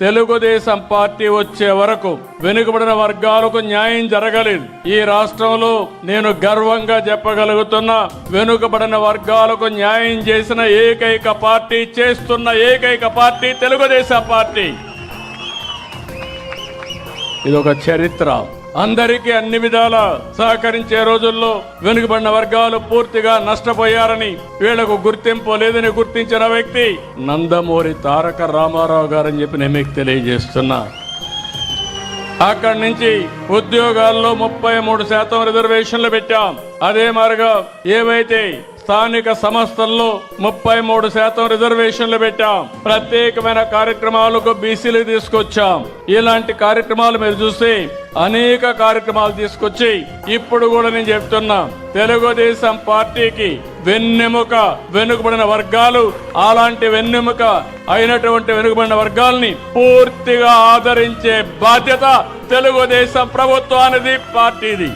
Telugu Desam party వచ్చే వరకు వెనుకబడిన వర్గాలకు న్యాయం జరగలేదు. ఈ రాష్ట్రంలో నేను గర్వంగా చెప్పగలుగుతున్నా, వెనుకబడిన వర్గాలకు న్యాయం చేసిన ఏకైక పార్టీ, చేస్తున్న ఏకైక పార్టీ తెలుగుదేశం పార్టీ. ఇదొక చరిత్ర. అందరికీ అన్ని విధాలా సహకరించే రోజుల్లో వెనుకబడిన వర్గాలు పూర్తిగా నష్టపోయారని, వీళ్లకు గుర్తింపు లేదని గుర్తించిన వ్యక్తి నందమూరి తారక రామారావు గారని చెప్పి నేను మీకు తెలియజేస్తున్నా. అక్కడి నుంచి ఉద్యోగాల్లో 33% రిజర్వేషన్లు పెట్టాం. అదే మాదిరిగా ఏవైతే స్థానిక సంస్థల్లో 33% రిజర్వేషన్లు పెట్టాం. ప్రత్యేకమైన కార్యక్రమాలకు బీసీలు తీసుకొచ్చాం. ఇలాంటి కార్యక్రమాలు మీరు చూస్తే అనేక కార్యక్రమాలు తీసుకొచ్చి ఇప్పుడు కూడా నేను చెప్తున్నా, తెలుగుదేశం పార్టీకి వెన్నెముక వెనుకబడిన వర్గాలు. అలాంటి వెన్నెముక అయినటువంటి వెనుకబడిన వర్గాల్ని పూర్తిగా ఆదరించే బాధ్యత తెలుగుదేశం ప్రభుత్వానిది, పార్టీది.